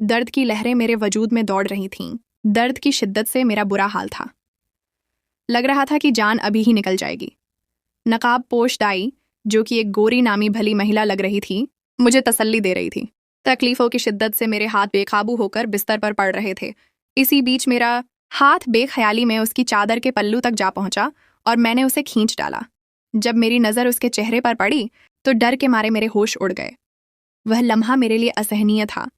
दर्द की लहरें मेरे वजूद में दौड़ रही थीं। दर्द की शिद्दत से मेरा बुरा हाल था। लग रहा था कि जान अभी ही निकल जाएगी। नकाब पोश दाई, जो कि एक गोरी नामी भली महिला लग रही थी, मुझे तसल्ली दे रही थी। तकलीफों की शिद्दत से मेरे हाथ बेकाबू होकर बिस्तर पर पड़ रहे थे। इसी बीच मेरा हाथ बेख्याली में उसकी चादर के पल्लू तक जा पहुंचा और मैंने उसे खींच डाला। जब मेरी नज़र उसके चेहरे पर पड़ी तो डर के मारे मेरे होश उड़ गए। वह लम्हा मेरे लिए असहनीय था।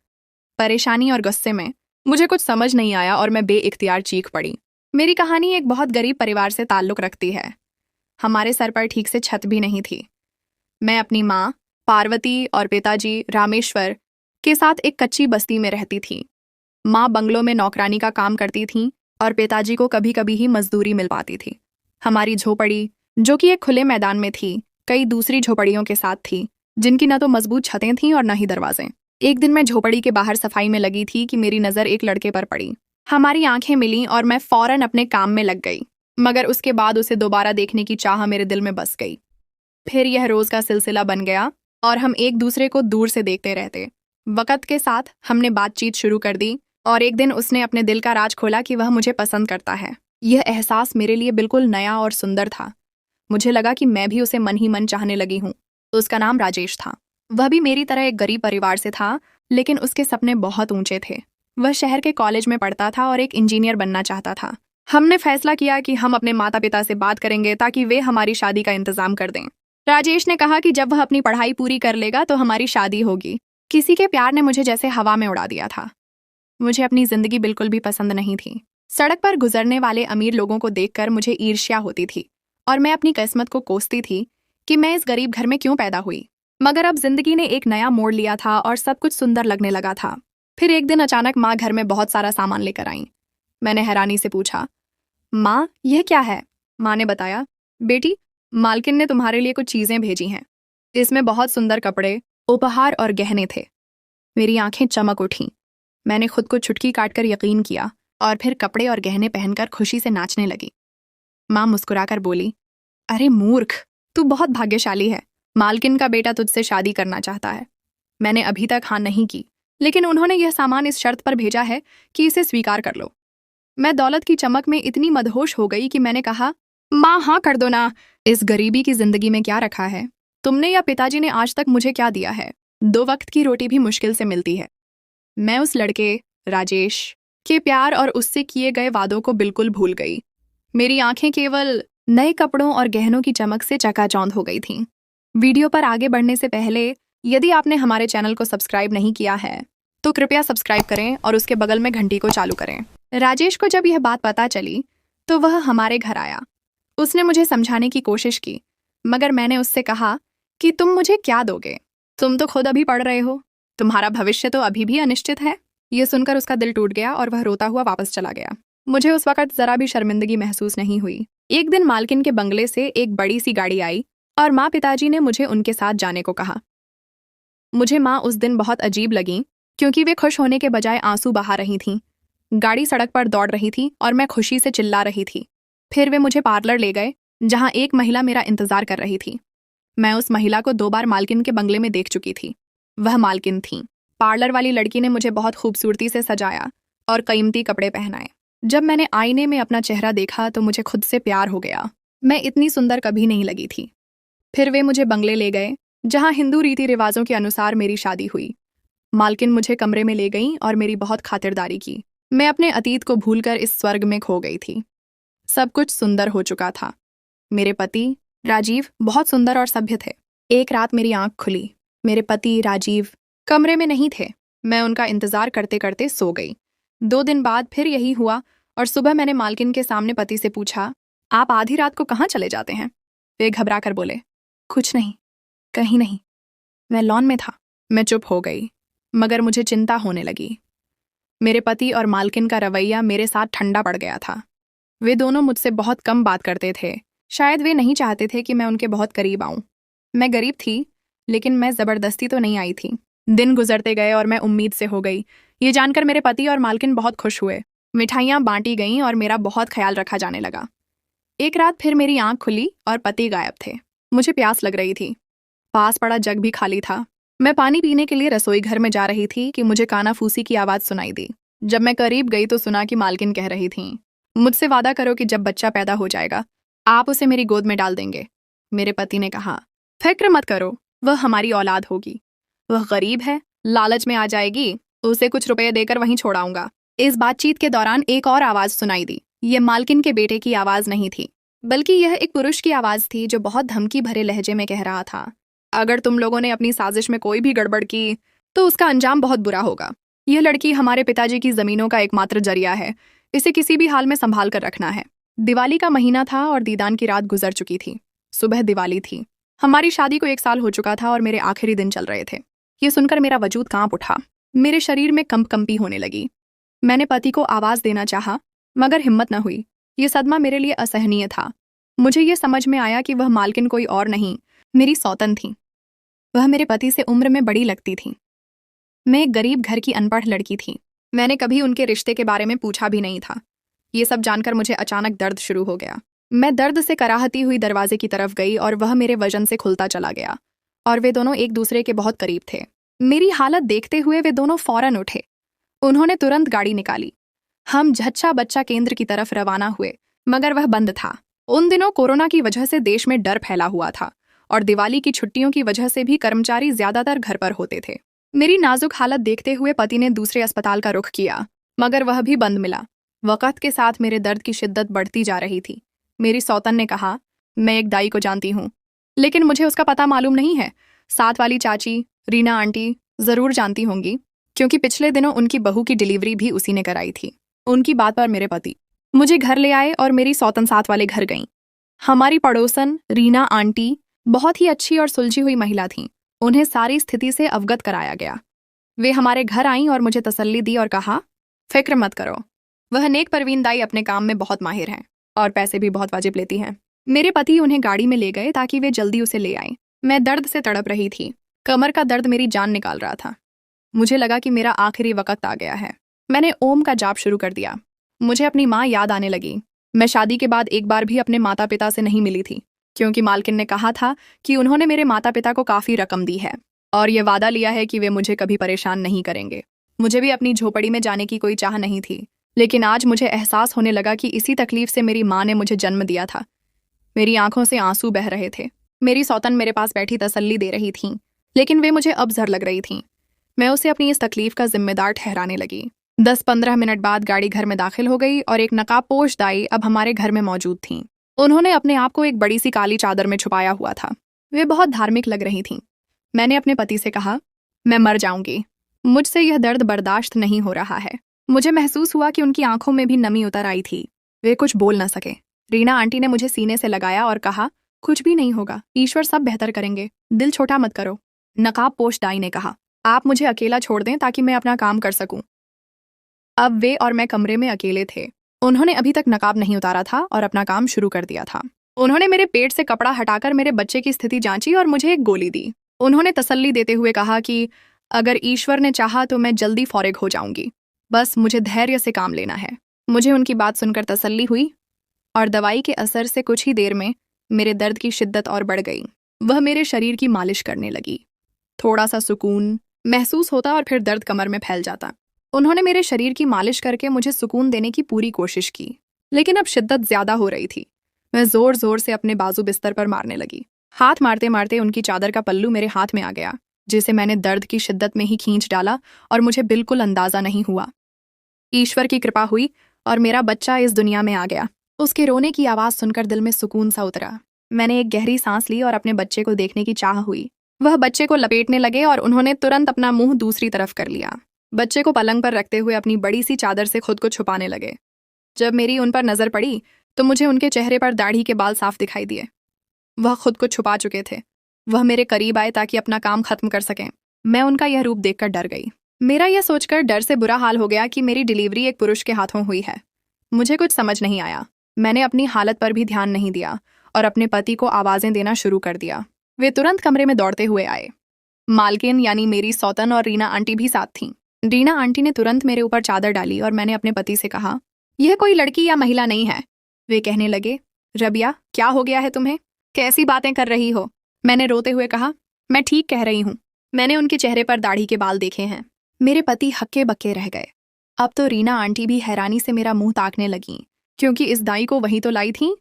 परेशानी और गुस्से में मुझे कुछ समझ नहीं आया और मैं बेइख्तियार चीख पड़ी। मेरी कहानी एक बहुत गरीब परिवार से ताल्लुक़ रखती है। हमारे सर पर ठीक से छत भी नहीं थी। मैं अपनी माँ पार्वती और पिताजी रामेश्वर के साथ एक कच्ची बस्ती में रहती थी। माँ बंगलों में नौकरानी का काम करती थीं और पिताजी को कभी कभी ही मजदूरी मिल पाती थी। हमारी झोपड़ी, जो कि एक खुले मैदान में थी, कई दूसरी झोपड़ियों के साथ थी, जिनकी न तो मजबूत छतें थीं और न ही दरवाजे। एक दिन मैं झोपड़ी के बाहर सफाई में लगी थी कि मेरी नज़र एक लड़के पर पड़ी। हमारी आंखें मिलीं और मैं फौरन अपने काम में लग गई, मगर उसके बाद उसे दोबारा देखने की चाह मेरे दिल में बस गई। फिर यह रोज़ का सिलसिला बन गया और हम एक दूसरे को दूर से देखते रहते। वक़्त के साथ हमने बातचीत शुरू कर दी और एक दिन उसने अपने दिल का राज खोला कि वह मुझे पसंद करता है। यह एहसास मेरे लिए बिल्कुल नया और सुंदर था। मुझे लगा कि मैं भी उसे मन ही मन चाहने लगी हूँ। उसका नाम राजेश था। वह भी मेरी तरह एक गरीब परिवार से था, लेकिन उसके सपने बहुत ऊंचे थे। वह शहर के कॉलेज में पढ़ता था और एक इंजीनियर बनना चाहता था। हमने फैसला किया कि हम अपने माता पिता से बात करेंगे ताकि वे हमारी शादी का इंतजाम कर दें। राजेश ने कहा कि जब वह अपनी पढ़ाई पूरी कर लेगा तो हमारी शादी होगी। किसी के प्यार ने मुझे जैसे हवा में उड़ा दिया था। मुझे अपनी जिंदगी बिल्कुल भी पसंद नहीं थी। सड़क पर गुजरने वाले अमीर लोगों को देखकर मुझे ईर्ष्या होती थी और मैं अपनी किस्मत को कोसती थी कि मैं इस गरीब घर में क्यों पैदा हुई। मगर अब जिंदगी ने एक नया मोड़ लिया था और सब कुछ सुंदर लगने लगा था। फिर एक दिन अचानक माँ घर में बहुत सारा सामान लेकर आई। मैंने हैरानी से पूछा, माँ यह क्या है? माँ ने बताया, बेटी मालकिन ने तुम्हारे लिए कुछ चीजें भेजी हैं। इसमें बहुत सुंदर कपड़े, उपहार और गहने थे। मेरी आंखें चमक उठीं। मैंने खुद को चुटकी काटकर यकीन किया और फिर कपड़े और गहने पहनकर खुशी से नाचने लगी। माँ मुस्कुराकर बोली, अरे मूर्ख, तू बहुत भाग्यशाली है। मालकिन का बेटा तुझसे शादी करना चाहता है। मैंने अभी तक हाँ नहीं की, लेकिन उन्होंने यह सामान इस शर्त पर भेजा है कि इसे स्वीकार कर लो। मैं दौलत की चमक में इतनी मदहोश हो गई कि मैंने कहा, माँ हाँ कर दो ना। इस गरीबी की जिंदगी में क्या रखा है? तुमने या पिताजी ने आज तक मुझे क्या दिया है? 2 वक्त की रोटी भी मुश्किल से मिलती है। मैं उस लड़के राजेश के प्यार और उससे किए गए वादों को बिल्कुल भूल गई। मेरी आंखें केवल नए कपड़ों और गहनों की चमक से चकाचौंध हो गई थीं। वीडियो पर आगे बढ़ने से पहले यदि आपने हमारे चैनल को सब्सक्राइब नहीं किया है तो कृपया सब्सक्राइब करें और उसके बगल में घंटी को चालू करें। राजेश को जब यह बात पता चली तो वह हमारे घर आया। उसने मुझे समझाने की कोशिश की, मगर मैंने उससे कहा कि तुम मुझे क्या दोगे? तुम तो खुद अभी पढ़ रहे हो। तुम्हारा भविष्य तो अभी भी अनिश्चित है। ये सुनकर उसका दिल टूट गया और वह रोता हुआ वापस चला गया। मुझे उस वक्त जरा भी शर्मिंदगी महसूस नहीं हुई। एक दिन मालकिन के बंगले से एक बड़ी सी गाड़ी आई और माँ पिताजी ने मुझे उनके साथ जाने को कहा। मुझे माँ उस दिन बहुत अजीब लगी क्योंकि वे खुश होने के बजाय आंसू बहा रही थीं। गाड़ी सड़क पर दौड़ रही थी और मैं खुशी से चिल्ला रही थी। फिर वे मुझे पार्लर ले गए जहाँ एक महिला मेरा इंतजार कर रही थी। मैं उस महिला को 2 बार मालकिन के बंगले में देख चुकी थी। वह मालकिन थी। पार्लर वाली लड़की ने मुझे बहुत खूबसूरती से सजाया और कीमती कपड़े पहनाए। जब मैंने आईने में अपना चेहरा देखा तो मुझे खुद से प्यार हो गया। मैं इतनी सुंदर कभी नहीं लगी थी। फिर वे मुझे बंगले ले गए जहाँ हिंदू रीति रिवाजों के अनुसार मेरी शादी हुई। मालकिन मुझे कमरे में ले गई और मेरी बहुत खातिरदारी की। मैं अपने अतीत को भूलकर इस स्वर्ग में खो गई थी। सब कुछ सुंदर हो चुका था। मेरे पति राजीव बहुत सुंदर और सभ्य थे। एक रात मेरी आंख खुली। मेरे पति राजीव कमरे में नहीं थे। मैं उनका इंतजार करते करते सो गई। 2 दिन बाद फिर यही हुआ और सुबह मैंने मालकिन के सामने पति से पूछा, आप आधी रात को कहाँ चले जाते हैं? वे घबरा कर बोले, कुछ नहीं, कहीं नहीं, मैं लॉन में था। मैं चुप हो गई, मगर मुझे चिंता होने लगी। मेरे पति और मालकिन का रवैया मेरे साथ ठंडा पड़ गया था। वे दोनों मुझसे बहुत कम बात करते थे। शायद वे नहीं चाहते थे कि मैं उनके बहुत करीब आऊं। मैं गरीब थी, लेकिन मैं जबरदस्ती तो नहीं आई थी। दिन गुजरते गए और मैं उम्मीद से हो गई। ये जानकर मेरे पति और मालकिन बहुत खुश हुए। मिठाइयाँ बांटी गईं और मेरा बहुत ख्याल रखा जाने लगा। एक रात फिर मेरी आंख खुली और पति गायब थे। मुझे प्यास लग रही थी। पास पड़ा जग भी खाली था। मैं पानी पीने के लिए रसोई घर में जा रही थी कि मुझे कानाफूसी की आवाज़ सुनाई दी। जब मैं करीब गई तो सुना कि मालकिन कह रही थी, मुझसे वादा करो कि जब बच्चा पैदा हो जाएगा आप उसे मेरी गोद में डाल देंगे। मेरे पति ने कहा, फिक्र मत करो, वह हमारी औलाद होगी। वह गरीब है, लालच में आ जाएगी, उसे कुछ रुपए देकर वहीं छोड़ाऊंगा। इस बातचीत के दौरान एक और आवाज़ सुनाई दी। ये मालकिन के बेटे की आवाज़ नहीं थी, बल्कि यह एक पुरुष की आवाज़ थी जो बहुत धमकी भरे लहजे में कह रहा था, अगर तुम लोगों ने अपनी साजिश में कोई भी गड़बड़ की तो उसका अंजाम बहुत बुरा होगा। यह लड़की हमारे पिताजी की जमीनों का एकमात्र जरिया है, इसे किसी भी हाल में संभाल कर रखना है। दिवाली का महीना था और दीदान की रात गुजर चुकी थी। सुबह दिवाली थी। हमारी शादी को 1 साल हो चुका था और मेरे आखिरी दिन चल रहे थे। ये सुनकर मेरा वजूद कांप उठा, मेरे शरीर में कंपकंपी होने लगी। मैंने पति को आवाज़ देना चाहा, मगर हिम्मत न हुई। ये सदमा मेरे लिए असहनीय था। मुझे ये समझ में आया कि वह मालकिन कोई और नहीं, मेरी सौतन थी। वह मेरे पति से उम्र में बड़ी लगती थी। मैं एक गरीब घर की अनपढ़ लड़की थी। मैंने कभी उनके रिश्ते के बारे में पूछा भी नहीं था। ये सब जानकर मुझे अचानक दर्द शुरू हो गया। मैं दर्द से कराहती हुई दरवाजे की तरफ गई और वह मेरे वजन से खुलता चला गया और वे दोनों एक दूसरे के बहुत करीब थे। मेरी हालत देखते हुए वे दोनों फौरन उठे। उन्होंने तुरंत गाड़ी निकाली। हम झच्चा बच्चा केंद्र की तरफ रवाना हुए, मगर वह बंद था। उन दिनों कोरोना की वजह से देश में डर फैला हुआ था और दिवाली की छुट्टियों की वजह से भी कर्मचारी ज्यादातर घर पर होते थे। मेरी नाजुक हालत देखते हुए पति ने दूसरे अस्पताल का रुख किया, मगर वह भी बंद मिला। वक़्त के साथ मेरे दर्द की शिद्दत बढ़ती जा रही थी। मेरी सौतन ने कहा, मैं एक दाई को जानती हूँ, लेकिन मुझे उसका पता मालूम नहीं है। साथ वाली चाची रीना आंटी जरूर जानती होंगी, क्योंकि पिछले दिनों उनकी बहू की डिलीवरी भी उसी ने कराई थी। उनकी बात पर मेरे पति मुझे घर ले आए और मेरी सौतन साथ वाले घर गईं। हमारी पड़ोसन रीना आंटी बहुत ही अच्छी और सुलझी हुई महिला थीं। उन्हें सारी स्थिति से अवगत कराया गया। वे हमारे घर आईं और मुझे तसल्ली दी और कहा, फिक्र मत करो, वह नेक परवीन दाई अपने काम में बहुत माहिर हैं और पैसे भी बहुत वाजिब लेती हैं। मेरे पति उन्हें गाड़ी में ले गए ताकि वे जल्दी उसे ले आए। मैं दर्द से तड़प रही थी। कमर का दर्द मेरी जान निकाल रहा था। मुझे लगा कि मेरा आखिरी वक्त आ गया है। मैंने ओम का जाप शुरू कर दिया। मुझे अपनी माँ याद आने लगी। मैं शादी के बाद एक बार भी अपने माता पिता से नहीं मिली थी, क्योंकि मालकिन ने कहा था कि उन्होंने मेरे माता पिता को काफ़ी रकम दी है और ये वादा लिया है कि वे मुझे कभी परेशान नहीं करेंगे। मुझे भी अपनी झोपड़ी में जाने की कोई चाह नहीं थी, लेकिन आज मुझे एहसास होने लगा कि इसी तकलीफ से मेरी माँ ने मुझे जन्म दिया था। मेरी आंखों से आंसू बह रहे थे। मेरी सौतन मेरे पास बैठी तसल्ली दे रही थी, लेकिन वे मुझे अबज़र लग रही थीं। मैं उसे अपनी इस तकलीफ का जिम्मेदार ठहराने लगी। 10-15 मिनट बाद गाड़ी घर में दाखिल हो गई और एक नकाबपोश दाई अब हमारे घर में मौजूद थीं। उन्होंने अपने आप को एक बड़ी सी काली चादर में छुपाया हुआ था। वे बहुत धार्मिक लग रही थीं। मैंने अपने पति से कहा, मैं मर जाऊंगी, मुझसे यह दर्द बर्दाश्त नहीं हो रहा है। मुझे महसूस हुआ कि उनकी आंखों में भी नमी उतर आई थी। वे कुछ बोल न सके। रीना आंटी ने मुझे सीने से लगाया और कहा, कुछ भी नहीं होगा, ईश्वर सब बेहतर करेंगे, दिल छोटा मत करो। नकाबपोश दाई ने कहा, आप मुझे अकेला छोड़ दें ताकि मैं अपना काम कर सकूं। अब वे और मैं कमरे में अकेले थे। उन्होंने अभी तक नकाब नहीं उतारा था और अपना काम शुरू कर दिया था। उन्होंने मेरे पेट से कपड़ा हटाकर मेरे बच्चे की स्थिति जांची और मुझे एक गोली दी। उन्होंने तसल्ली देते हुए कहा कि अगर ईश्वर ने चाहा तो मैं जल्दी फौरिग हो जाऊंगी, बस मुझे धैर्य से काम लेना है। मुझे उनकी बात सुनकर तसल्ली हुई और दवाई के असर से कुछ ही देर में मेरे दर्द की शिद्दत और बढ़ गई। वह मेरे शरीर की मालिश करने लगी। थोड़ा सा सुकून महसूस होता और फिर दर्द कमर में फैल जाता। उन्होंने मेरे शरीर की मालिश करके मुझे सुकून देने की पूरी कोशिश की, लेकिन अब शिद्दत ज्यादा हो रही थी। मैं जोर जोर से अपने बाजू बिस्तर पर मारने लगी। हाथ मारते मारते उनकी चादर का पल्लू मेरे हाथ में आ गया, जिसे मैंने दर्द की शिद्दत में ही खींच डाला और मुझे बिल्कुल अंदाजा नहीं हुआ। ईश्वर की कृपा हुई और मेरा बच्चा इस दुनिया में आ गया। उसके रोने की आवाज़ सुनकर दिल में सुकून सा उतरा। मैंने एक गहरी सांस ली और अपने बच्चे को देखने की चाह हुई। वह बच्चे को लपेटने लगे और उन्होंने तुरंत अपना मुंह दूसरी तरफ कर लिया। बच्चे को पलंग पर रखते हुए अपनी बड़ी सी चादर से खुद को छुपाने लगे। जब मेरी उन पर नजर पड़ी तो मुझे उनके चेहरे पर दाढ़ी के बाल साफ दिखाई दिए। वह खुद को छुपा चुके थे। वह मेरे करीब आए ताकि अपना काम खत्म कर सकें। मैं उनका यह रूप देखकर डर गई। मेरा यह सोचकर डर से बुरा हाल हो गया कि मेरी डिलीवरी एक पुरुष के हाथों हुई है। मुझे कुछ समझ नहीं आया। मैंने अपनी हालत पर भी ध्यान नहीं दिया और अपने पति को आवाजें देना शुरू कर दिया। वे तुरंत कमरे में दौड़ते हुए आए। मालकिन यानी मेरी सौतन और रीना आंटी भी साथ थीं। रीना आंटी ने तुरंत मेरे ऊपर चादर डाली और मैंने अपने पति से कहा, यह कोई लड़की या महिला नहीं है। वे कहने लगे, रबिया क्या हो गया है तुम्हें, कैसी बातें कर रही हो। मैंने रोते हुए कहा, मैं ठीक कह रही हूँ, मैंने उनके चेहरे पर दाढ़ी के बाल देखे हैं। मेरे पति हक्के बक्के रह गए। अब तो रीना आंटी भी हैरानी से मेरा मुंह ताकने लगीं, क्योंकि इस दाई को वहीं तो लाई थी।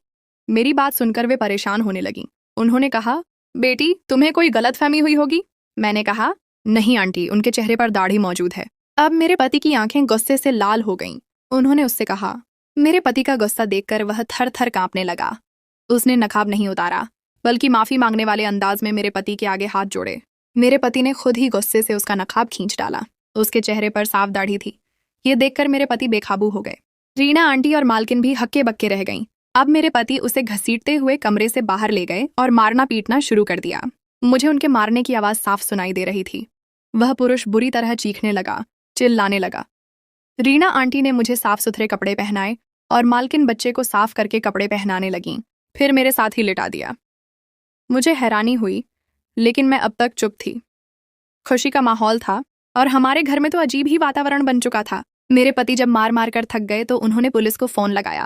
मेरी बात सुनकर वे परेशान होने लगीं। उन्होंने कहा, बेटी तुम्हें कोई गलतफहमी हुई होगी। मैंने कहा, नहीं आंटी, उनके चेहरे पर दाढ़ी मौजूद है। अब मेरे पति की आंखें गुस्से से लाल हो गईं। उन्होंने उससे कहा। मेरे पति का गुस्सा देखकर वह थर थर कांपने लगा। उसने नकाब नहीं उतारा, बल्कि माफी मांगने वाले अंदाज में मेरे पति के आगे हाथ जोड़े। मेरे पति ने खुद ही गुस्से से उसका नकाब खींच डाला। उसके चेहरे पर साफ दाढ़ी थी। ये देखकर मेरे पति बेकाबू हो गए। रीना आंटी और मालकिन भी हक्के बक्के रह गईं। अब मेरे पति उसे घसीटते हुए कमरे से बाहर ले गए और मारना पीटना शुरू कर दिया। मुझे उनके मारने की आवाज साफ सुनाई दे रही थी। वह पुरुष बुरी तरह चीखने लगा, चिल्लाने लगा। रीना आंटी ने मुझे साफ सुथरे कपड़े पहनाए और मालकिन बच्चे को साफ करके कपड़े पहनाने लगीं, फिर मेरे साथ ही लिटा दिया। मुझे हैरानी हुई, लेकिन मैं अब तक चुप थी। खुशी का माहौल था और हमारे घर में तो अजीब ही वातावरण बन चुका था। मेरे पति जब मार मार कर थक गए तो उन्होंने पुलिस को फोन लगाया।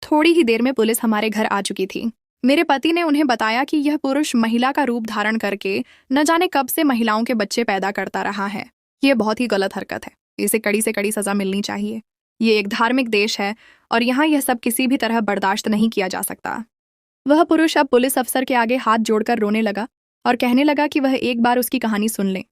थोड़ी ही देर में पुलिस हमारे घर आ चुकी थी। मेरे पति ने उन्हें बताया कि यह पुरुष महिला का रूप धारण करके न जाने कब से महिलाओं के बच्चे पैदा करता रहा है। ये बहुत ही गलत हरकत है। इसे कड़ी से कड़ी सजा मिलनी चाहिए। ये एक धार्मिक देश है और यहाँ यह सब किसी भी तरह बर्दाश्त नहीं किया जा सकता। वह पुरुष अब पुलिस अफसर के आगे हाथ जोड़कर रोने लगा और कहने लगा कि वह एक बार उसकी कहानी सुन ले।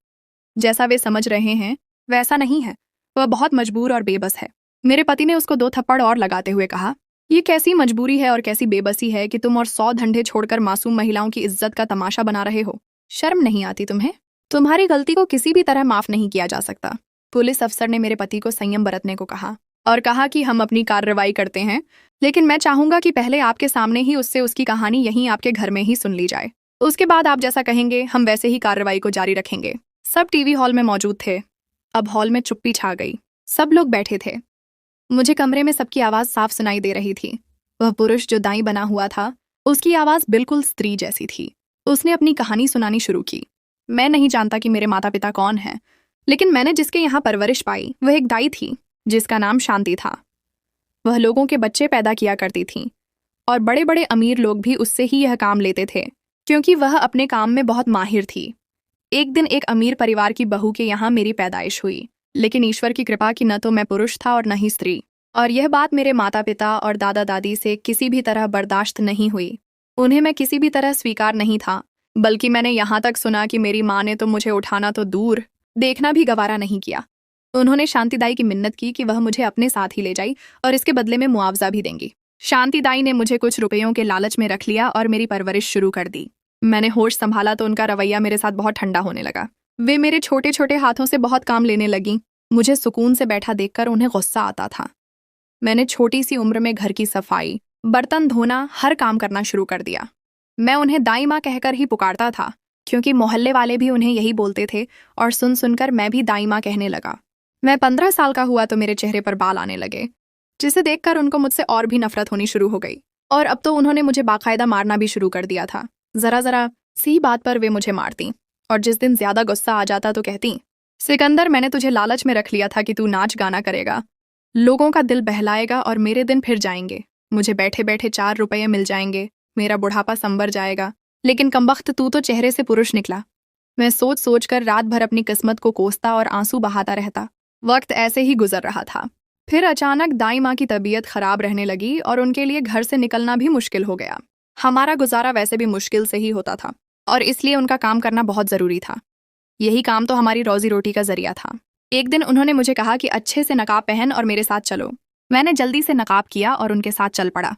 जैसा वे समझ रहे हैं वैसा नहीं है। वह बहुत मजबूर और बेबस है। मेरे पति ने उसको 2 थप्पड़ और लगाते हुए कहा, ये कैसी मजबूरी है और कैसी बेबसी है कि तुम और 100 धंधे छोड़कर मासूम महिलाओं की इज्जत का तमाशा बना रहे हो। शर्म नहीं आती तुम्हें? तुम्हारी गलती को किसी भी तरह माफ नहीं किया जा सकता। पुलिस अफसर ने मेरे पति को संयम बरतने को कहा और कहा कि हम अपनी कार्रवाई करते हैं, लेकिन मैं चाहूंगा कि पहले आपके सामने ही उससे उसकी कहानी यहीं आपके घर में ही सुन ली जाए। उसके बाद आप जैसा कहेंगे हम वैसे ही कार्रवाई को जारी रखेंगे। सब टीवी हॉल में मौजूद थे। अब हॉल में चुप्पी छा गई। सब लोग बैठे थे। मुझे कमरे में सबकी आवाज साफ सुनाई दे रही थी। वह पुरुष जो दाई बना हुआ था, उसकी आवाज बिल्कुल स्त्री जैसी थी। उसने अपनी कहानी सुनानी शुरू की। मैं नहीं जानता कि मेरे माता पिता कौन हैं, लेकिन मैंने जिसके यहाँ परवरिश पाई वह एक दाई थी जिसका नाम शांति था। वह लोगों के बच्चे पैदा किया करती थी और बड़े बड़े अमीर लोग भी उससे ही यह काम लेते थे, क्योंकि वह अपने काम में बहुत माहिर थी। एक दिन एक अमीर परिवार की बहू के यहाँ मेरी पैदाइश हुई, लेकिन ईश्वर की कृपा कि न तो मैं पुरुष था और न ही स्त्री। और यह बात मेरे माता पिता और दादा दादी से किसी भी तरह बर्दाश्त नहीं हुई। उन्हें मैं किसी भी तरह स्वीकार नहीं था, बल्कि मैंने यहाँ तक सुना कि मेरी माँ ने तो मुझे उठाना तो दूर, देखना भी गवारा नहीं किया। उन्होंने शांतिदाई की मिन्नत की कि वह मुझे अपने साथ ही ले जाए और इसके बदले में मुआवजा भी देंगी। शांतिदाई ने मुझे कुछ रुपयों के लालच में रख लिया और मेरी परवरिश शुरू कर दी। मैंने होश संभाला तो उनका रवैया मेरे साथ बहुत ठंडा होने लगा। वे मेरे छोटे छोटे हाथों से बहुत काम लेने लगीं। मुझे सुकून से बैठा देखकर उन्हें गुस्सा आता था। मैंने छोटी सी उम्र में घर की सफाई, बर्तन धोना, हर काम करना शुरू कर दिया। मैं उन्हें दाई माँ कहकर ही पुकारता था, क्योंकि मोहल्ले वाले भी उन्हें यही बोलते थे और सुन सुनकर मैं भी दाई माँ कहने लगा। मैं 15 साल का हुआ तो मेरे चेहरे पर बाल आने लगे, जिसे देखकर उनको मुझसे और भी नफरत होनी शुरू हो गई। और अब तो उन्होंने मुझे बाकायदा मारना भी शुरू कर दिया था। जरा जरा सी बात पर वे मुझे मारती और जिस दिन ज्यादा गुस्सा आ जाता तो कहती, सिकंदर मैंने तुझे लालच में रख लिया था कि तू नाच गाना करेगा, लोगों का दिल बहलाएगा और मेरे दिन फिर जाएंगे। मुझे बैठे बैठे 4 रुपये मिल जाएंगे, मेरा बुढ़ापा संवर जाएगा। लेकिन कमबख्त तू तो चेहरे से पुरुष निकला। मैं सोच सोच कर रात भर अपनी किस्मत को कोसता और आंसू बहाता रहता। वक्त ऐसे ही गुजर रहा था। फिर अचानक दाई माँ की तबीयत खराब रहने लगी और उनके लिए घर से निकलना भी मुश्किल हो गया। हमारा गुजारा वैसे भी मुश्किल से ही होता था और इसलिए उनका काम करना बहुत ज़रूरी था। यही काम तो हमारी रोजी रोटी का जरिया था। एक दिन उन्होंने मुझे कहा कि अच्छे से नकाब पहन और मेरे साथ चलो। मैंने जल्दी से नकाब किया और उनके साथ चल पड़ा।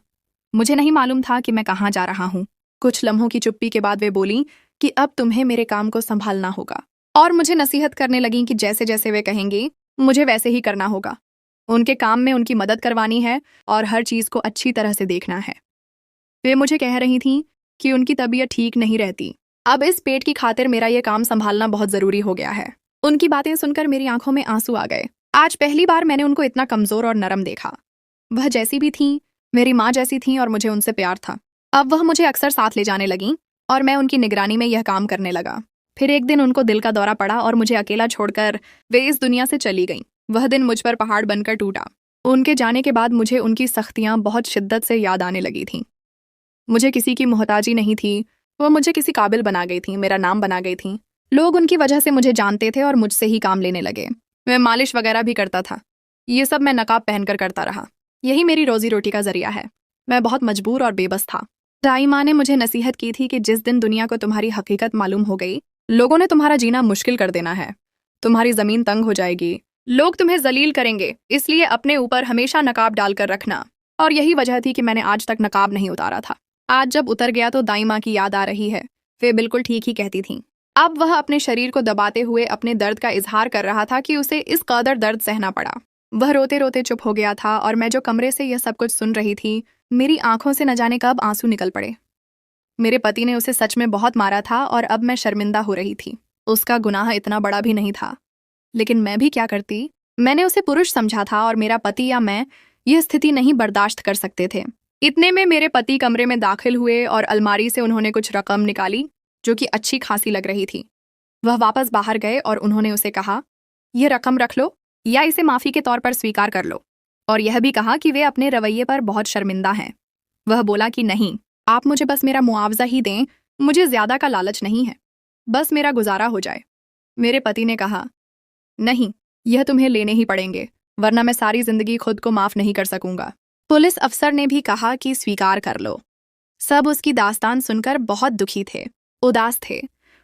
मुझे नहीं मालूम था कि मैं कहाँ जा रहा हूँ। कुछ लम्हों की चुप्पी के बाद वे बोलीं कि अब तुम्हें मेरे काम को संभालना होगा और मुझे नसीहत करने लगीं कि जैसे जैसे वे कहेंगे मुझे वैसे ही करना होगा। उनके काम में उनकी मदद करवानी है और हर चीज़ को अच्छी तरह से देखना है। वे मुझे कह रही थीं कि उनकी तबीयत ठीक नहीं रहती। अब इस पेट की खातिर मेरा ये काम संभालना बहुत ज़रूरी हो गया है। उनकी बातें सुनकर मेरी आंखों में आंसू आ गए। आज पहली बार मैंने उनको इतना कमज़ोर और नरम देखा। वह जैसी भी थीं, मेरी माँ जैसी थीं और मुझे उनसे प्यार था। अब वह मुझे अक्सर साथ ले जाने लगीं और मैं उनकी निगरानी में यह काम करने लगा। फिर एक दिन उनको दिल का दौरा पड़ा और मुझे अकेला छोड़कर वे इस दुनिया से चली गईं। वह दिन मुझ पर पहाड़ बनकर टूटा। उनके जाने के बाद मुझे उनकी सख्तियाँ बहुत शिद्दत से याद आने लगी थीं। मुझे किसी की मोहताजी नहीं थी। वह मुझे किसी काबिल बना गई थी, मेरा नाम बना गई थी। लोग उनकी वजह से मुझे जानते थे और मुझसे ही काम लेने लगे। मैं मालिश वगैरह भी करता था। ये सब मैं नकाब पहनकर करता रहा। यही मेरी रोजी रोटी का जरिया है। मैं बहुत मजबूर और बेबस था। दाई माँ ने मुझे नसीहत की थी कि जिस दिन दुनिया को तुम्हारी हकीकत मालूम हो गई, लोगों ने तुम्हारा जीना मुश्किल कर देना है। तुम्हारी जमीन तंग हो जाएगी, लोग तुम्हें जलील करेंगे, इसलिए अपने ऊपर हमेशा नकाब डालकर रखना। और यही वजह थी कि मैंने आज तक नकाब नहीं उतारा था। आज जब उतर गया तो दाई माँ की याद आ रही है। वे बिल्कुल ठीक ही कहती थीं। अब वह अपने शरीर को दबाते हुए अपने दर्द का इजहार कर रहा था कि उसे इस कदर दर्द सहना पड़ा। वह रोते रोते चुप हो गया था और मैं जो कमरे से यह सब कुछ सुन रही थी, मेरी आंखों से न जाने कब आंसू निकल पड़े। मेरे पति ने उसे सच में बहुत मारा था और अब मैं शर्मिंदा हो रही थी। उसका गुनाह इतना बड़ा भी नहीं था, लेकिन मैं भी क्या करती। मैंने उसे पुरुष समझा था और मेरा पति या मैं यह स्थिति नहीं बर्दाश्त कर सकते थे। इतने में मेरे पति कमरे में दाखिल हुए और अलमारी से उन्होंने कुछ रकम निकाली जो कि अच्छी खासी लग रही थी। वह वापस बाहर गए और उन्होंने उसे कहा, यह रकम रख लो या इसे माफी के तौर पर स्वीकार कर लो। और यह भी कहा कि वे अपने रवैये पर बहुत शर्मिंदा हैं। वह बोला कि नहीं, आप मुझे बस मेरा मुआवजा ही दें, मुझे ज्यादा का लालच नहीं है, बस मेरा गुजारा हो जाए। मेरे पति ने कहा, नहीं, यह तुम्हें लेने ही पड़ेंगे, वरना मैं सारी जिंदगी खुद को माफ नहीं कर सकूंगा। पुलिस अफसर ने भी कहा कि स्वीकार कर लो। सब उसकी दास्तान सुनकर बहुत दुखी थे, उदास थे।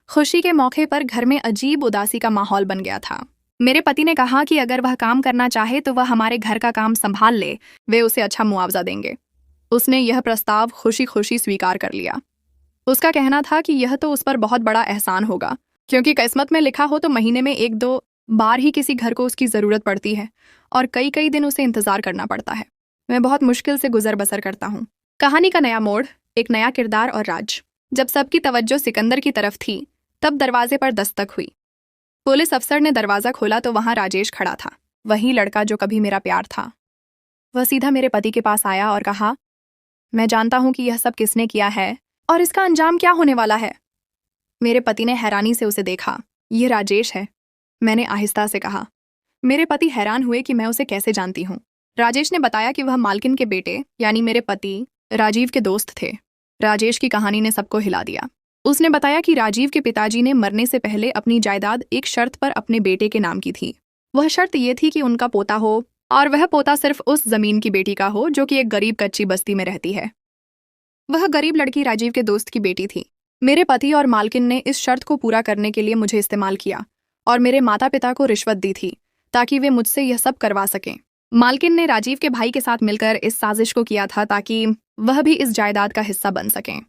खुशी के मौके पर घर में अजीब उदासी का माहौल बन गया था। मेरे पति ने कहा कि अगर वह काम करना चाहे तो वह हमारे घर का काम संभाल ले, वे उसे अच्छा मुआवजा देंगे। उसने यह प्रस्ताव खुशी खुशी स्वीकार कर लिया। उसका कहना था कि यह तो उस पर बहुत बड़ा एहसान होगा, क्योंकि किस्मत में लिखा हो तो महीने में 1-2 बार ही किसी घर को उसकी जरूरत पड़ती है और कई कई दिन उसे इंतजार करना पड़ता है। मैं बहुत मुश्किल से गुजर बसर करता हूँ। कहानी का नया मोड़, एक नया किरदार और राज। जब सबकी तवज्जो सिकंदर की तरफ थी, तब दरवाजे पर दस्तक हुई। पुलिस अफसर ने दरवाजा खोला तो वहां राजेश खड़ा था, वही लड़का जो कभी मेरा प्यार था। वह सीधा मेरे पति के पास आया और कहा, मैं जानता हूं कि यह सब किसने किया है और इसका अंजाम क्या होने वाला है। मेरे पति ने हैरानी से उसे देखा। यह राजेश है, मैंने आहिस्ता से कहा। मेरे पति हैरान हुए कि मैं उसे कैसे जानती हूँ। राजेश ने बताया कि वह मालकिन के बेटे यानी मेरे पति राजीव के दोस्त थे। राजेश की कहानी ने सबको हिला दिया। उसने बताया कि राजीव के पिताजी ने मरने से पहले अपनी जायदाद एक शर्त पर अपने बेटे के नाम की थी। वह शर्त ये थी कि उनका पोता हो और वह पोता सिर्फ उस जमीन की बेटी का हो जो कि एक गरीब कच्ची बस्ती में रहती है। वह गरीब लड़की राजीव के दोस्त की बेटी थी। मेरे पति और मालकिन ने इस शर्त को पूरा करने के लिए मुझे इस्तेमाल किया और मेरे माता पिता को रिश्वत दी थी ताकि वे मुझसे यह सब करवा सकें। मालकिन ने राजीव के भाई के साथ मिलकर इस साजिश को किया था ताकि वह भी इस जायदाद का हिस्सा बन सकें।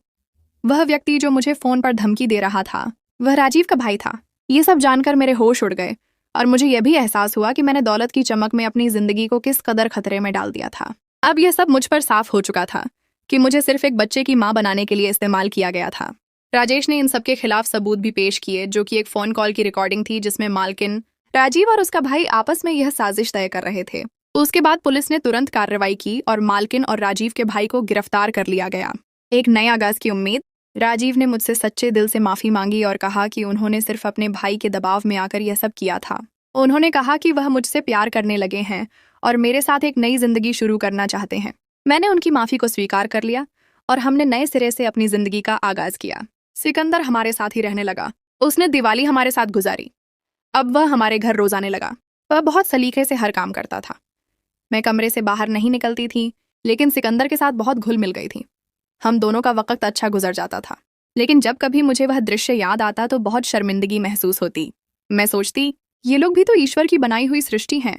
वह व्यक्ति जो मुझे फोन पर धमकी दे रहा था, वह राजीव का भाई था। ये सब जानकर मेरे होश उड़ गए और मुझे यह भी एहसास हुआ कि मैंने दौलत की चमक में अपनी जिंदगी को किस कदर खतरे में डाल दिया था। अब यह सब मुझ पर साफ हो चुका था कि मुझे सिर्फ एक बच्चे की मां बनाने के लिए इस्तेमाल किया गया था। राजेश ने इन सबके खिलाफ सबूत भी पेश किए, जो कि एक फोन कॉल की रिकॉर्डिंग थी जिसमें मालकिन, राजीव और उसका भाई आपस में यह साजिश तय कर रहे थे। उसके बाद पुलिस ने तुरंत कार्रवाई की और मालकिन और राजीव के भाई को गिरफ्तार कर लिया गया। एक नए आगाज की उम्मीद। राजीव ने मुझसे सच्चे दिल से माफी मांगी और कहा कि उन्होंने सिर्फ अपने भाई के दबाव में आकर यह सब किया था। उन्होंने कहा कि वह मुझसे प्यार करने लगे हैं और मेरे साथ एक नई जिंदगी शुरू करना चाहते हैं। मैंने उनकी माफी को स्वीकार कर लिया और हमने नए सिरे से अपनी जिंदगी का आगाज किया। सिकंदर हमारे साथ ही रहने लगा। उसने दिवाली हमारे साथ गुजारी। अब वह हमारे घर रोज आने लगा। वह बहुत सलीके से हर काम करता था। मैं कमरे से बाहर नहीं निकलती थी, लेकिन सिकंदर के साथ बहुत घुल मिल गई थी। हम दोनों का वक्त अच्छा गुजर जाता था। लेकिन जब कभी मुझे वह दृश्य याद आता तो बहुत शर्मिंदगी महसूस होती। मैं सोचती, ये लोग भी तो ईश्वर की बनाई हुई सृष्टि हैं।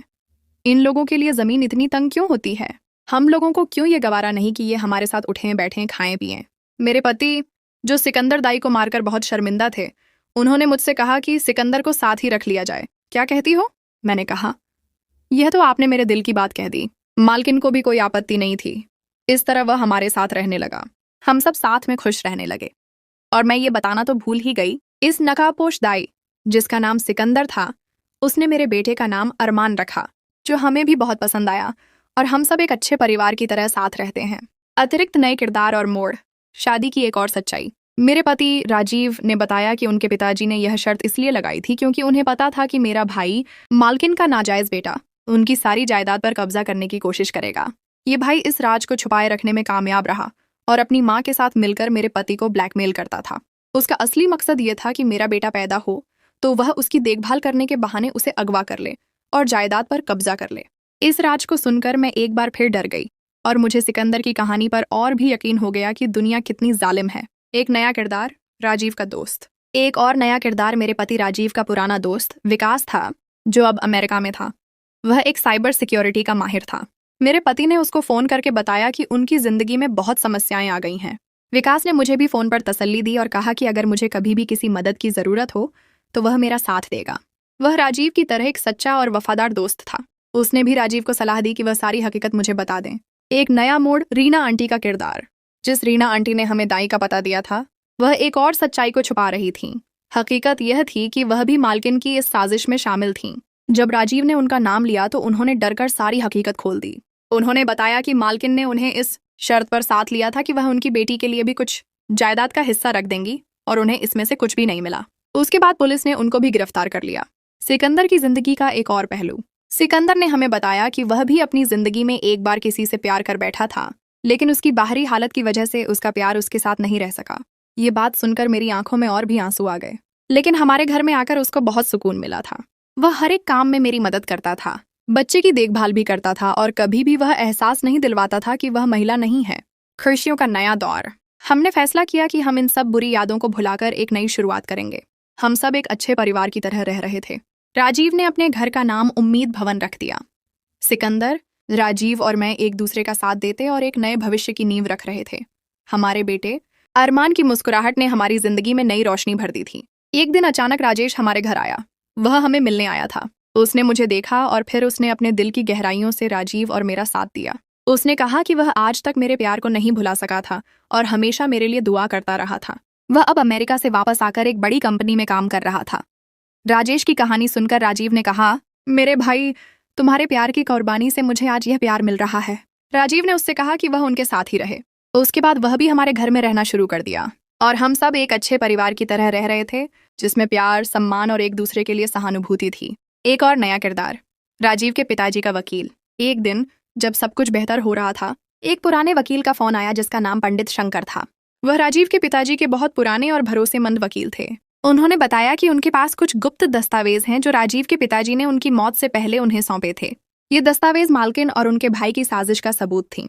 इन लोगों के लिए जमीन इतनी तंग क्यों होती है? हम लोगों को क्यों ये गवारा नहीं कि ये हमारे साथ उठें बैठें खाएं पिएं? मेरे पति, जो सिकंदर दाई को मारकर बहुत शर्मिंदा थे, उन्होंने मुझसे कहा कि सिकंदर को साथ ही रख लिया जाए। क्या कहती हो? मैंने कहा, यह तो आपने मेरे दिल की बात कह दी। मालकिन को भी कोई आपत्ति नहीं थी। इस तरह वह हमारे साथ रहने लगा। हम सब साथ में खुश रहने लगे। और मैं ये बताना तो भूल ही गई, इस नकाबपोश दाई, जिसका नाम सिकंदर था, उसने मेरे बेटे का नाम अरमान रखा, जो हमें भी बहुत पसंद आया और हम सब एक अच्छे परिवार की तरह साथ रहते हैं। अतिरिक्त नए किरदार और मोड़। शादी की एक और सच्चाई। मेरे पति राजीव ने बताया कि उनके पिताजी ने यह शर्त इसलिए लगाई थी क्योंकि उन्हें पता था कि मेरा भाई मालकिन का नाजायज बेटा उनकी सारी जायदाद पर कब्जा करने की कोशिश करेगा। ये भाई इस राज को छुपाए रखने में कामयाब रहा और अपनी माँ के साथ मिलकर मेरे पति को ब्लैकमेल करता था। उसका असली मकसद ये था कि मेरा बेटा पैदा हो तो वह उसकी देखभाल करने के बहाने उसे अगवा कर ले और जायदाद पर कब्जा कर ले। इस राज को सुनकर मैं एक बार फिर डर गई और मुझे सिकंदर की कहानी पर और भी यकीन हो गया कि दुनिया कितनी जालिम है। एक नया किरदार, राजीव का दोस्त। एक और नया किरदार मेरे पति राजीव का पुराना दोस्त विकास था, जो अब अमेरिका में था। वह एक साइबर सिक्योरिटी का माहिर था। मेरे पति ने उसको फोन करके बताया कि उनकी जिंदगी में बहुत समस्याएं आ गई हैं। विकास ने मुझे भी फोन पर तसल्ली दी और कहा कि अगर मुझे कभी भी किसी मदद की जरूरत हो तो वह मेरा साथ देगा। वह राजीव की तरह एक सच्चा और वफादार दोस्त था। उसने भी राजीव को सलाह दी कि वह सारी हकीकत मुझे बता दें। एक नया मोड़, रीना आंटी का किरदार। जिस रीना आंटी ने हमें दाई का पता दिया था, वह एक और सच्चाई को छुपा रही थी। हकीकत यह थी कि वह भी मालकिन की इस साजिश में शामिल थीं। जब राजीव ने उनका नाम लिया तो उन्होंने डरकर सारी हकीकत खोल दी। उन्होंने बताया कि मालकिन ने उन्हें इस शर्त पर साथ लिया था कि वह उनकी बेटी के लिए भी कुछ जायदाद का हिस्सा रख देंगी और उन्हें इसमें से कुछ भी नहीं मिला। उसके बाद पुलिस ने उनको भी गिरफ्तार कर लिया। सिकंदर की जिंदगी का एक और पहलू। सिकंदर ने हमें बताया कि वह भी अपनी जिंदगी में एक बार किसी से प्यार कर बैठा था, लेकिन उसकी बाहरी हालत की वजह से उसका प्यार उसके साथ नहीं रह सका। ये बात सुनकर मेरी आंखों में और भी आंसू आ गए, लेकिन हमारे घर में आकर उसको बहुत सुकून मिला था। वह हर एक काम में मेरी मदद करता था, बच्चे की देखभाल भी करता था और कभी भी वह एहसास नहीं दिलवाता था कि वह महिला नहीं है। खुशियों का नया दौर। हमने फैसला किया कि हम इन सब बुरी यादों को भुलाकर एक नई शुरुआत करेंगे। हम सब एक अच्छे परिवार की तरह रह रहे थे। राजीव ने अपने घर का नाम उम्मीद भवन रख दिया। सिकंदर, राजीव और मैं एक दूसरे का साथ देते और एक नए भविष्य की नींव रख रहे थे। हमारे बेटे अरमान की मुस्कुराहट ने हमारी जिंदगी में नई रोशनी भर दी थी। एक दिन अचानक राजेश हमारे घर आया। वह हमें मिलने आया था। उसने मुझे देखा और फिर उसने अपने दिल की गहराइयों से राजीव और मेरा साथ दिया। उसने कहा कि वह आज तक मेरे प्यार को नहीं भुला सका था और हमेशा मेरे लिए दुआ करता रहा था। वह अब अमेरिका से वापस आकर एक बड़ी कंपनी में काम कर रहा था। राजेश की कहानी सुनकर राजीव ने कहा, मेरे भाई, तुम्हारे प्यार की कुर्बानी से मुझे आज यह प्यार मिल रहा है। राजीव ने उससे कहा कि वह उनके साथ ही रहे। उसके बाद वह भी हमारे घर में रहना शुरू कर दिया और हम सब एक अच्छे परिवार की तरह रह रहे थे, जिसमें प्यार, सम्मान और एक दूसरे के लिए सहानुभूति थी। एक और नया किरदार, राजीव के पिताजी का वकील। एक दिन जब सब कुछ बेहतर हो रहा था, एक पुराने वकील का फोन आया जिसका नाम पंडित शंकर था। वह राजीव के पिताजी के बहुत पुराने और भरोसेमंद वकील थे। उन्होंने बताया कि उनके पास कुछ गुप्त दस्तावेज हैं जो राजीव के पिताजी ने उनकी मौत से पहले उन्हें सौंपे थे। ये दस्तावेज मालकिन और उनके भाई की साजिश का सबूत थी।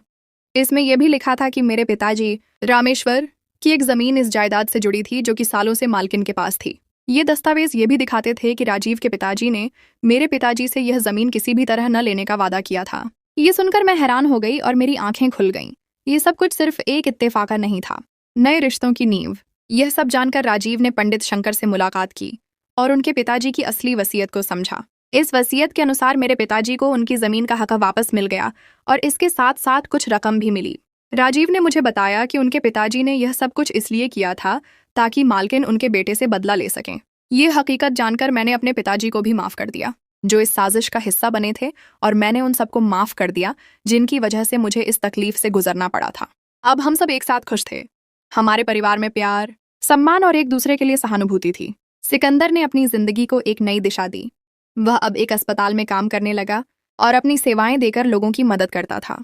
इसमें यह भी लिखा था कि मेरे पिताजी रामेश्वर की एक जमीन इस जायदाद से जुड़ी थी जो कि सालों से मालकिन के पास थी। ये दस्तावेज ये भी दिखाते थे कि राजीव के पिताजी ने मेरे पिताजी से यह जमीन किसी भी तरह न लेने का वादा किया था। ये सुनकर मैं हैरान हो गई और मेरी आंखें खुल गईं। ये सब कुछ सिर्फ एक इत्तेफाका नहीं था, नए रिश्तों की नींव। यह सब जानकर राजीव ने पंडित शंकर से मुलाकात की और उनके पिताजी की असली वसीयत को समझा। इस वसीयत के अनुसार मेरे पिताजी को उनकी जमीन का हक वापस मिल गया और इसके साथ साथ कुछ रकम भी मिली। राजीव ने मुझे बताया कि उनके पिताजी ने यह सब कुछ इसलिए किया था ताकि मालकिन उनके बेटे से बदला ले सकें। ये हकीकत जानकर मैंने अपने पिताजी को भी माफ कर दिया, जो इस साजिश का हिस्सा बने थे, और मैंने उन सबको माफ कर दिया जिनकी वजह से मुझे इस तकलीफ से गुजरना पड़ा था। अब हम सब एक साथ खुश थे। हमारे परिवार में प्यार, सम्मान और एक दूसरे के लिए सहानुभूति थी। सिकंदर ने अपनी जिंदगी को एक नई दिशा दी। वह अब एक अस्पताल में काम करने लगा और अपनी सेवाएं देकर लोगों की मदद करता था।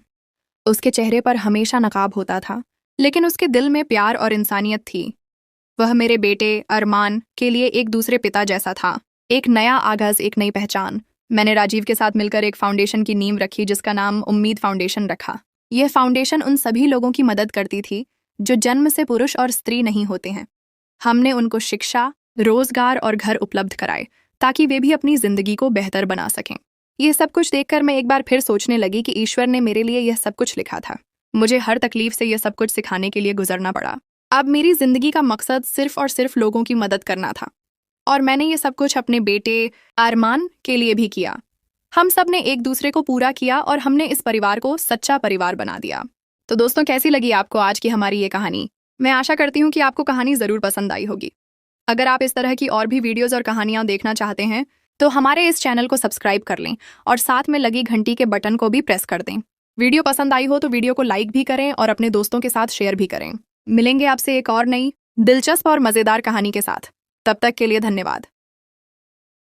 उसके चेहरे पर हमेशा नकाब होता था, लेकिन उसके दिल में प्यार और इंसानियत थी। वह मेरे बेटे अरमान के लिए एक दूसरे पिता जैसा था। एक नया आगाज, एक नई पहचान। मैंने राजीव के साथ मिलकर एक फाउंडेशन की नींव रखी जिसका नाम उम्मीद फाउंडेशन रखा। यह फाउंडेशन उन सभी लोगों की मदद करती थी जो जन्म से पुरुष और स्त्री नहीं होते हैं। हमने उनको शिक्षा, रोजगार और घर उपलब्ध कराए ताकि वे भी अपनी जिंदगी को बेहतर बना सकें। ये सब कुछ देखकर मैं एक बार फिर सोचने लगी कि ईश्वर ने मेरे लिए यह सब कुछ लिखा था। मुझे हर तकलीफ से यह सब कुछ सिखाने के लिए गुजरना पड़ा। अब मेरी जिंदगी का मकसद सिर्फ और सिर्फ लोगों की मदद करना था, और मैंने ये सब कुछ अपने बेटे अरमान के लिए भी किया। हम सब ने एक दूसरे को पूरा किया और हमने इस परिवार को सच्चा परिवार बना दिया। तो दोस्तों, कैसी लगी आपको आज की हमारी ये कहानी? मैं आशा करती हूँ कि आपको कहानी जरूर पसंद आई होगी। अगर आप इस तरह की और भी वीडियोस और कहानियां देखना चाहते हैं तो हमारे इस चैनल को सब्सक्राइब कर लें और साथ में लगी घंटी के बटन को भी प्रेस कर दें। वीडियो पसंद आई हो तो वीडियो को लाइक भी करें और अपने दोस्तों के साथ शेयर भी करें। मिलेंगे आपसे एक और नई दिलचस्प और मज़ेदार कहानी के साथ। तब तक के लिए धन्यवाद।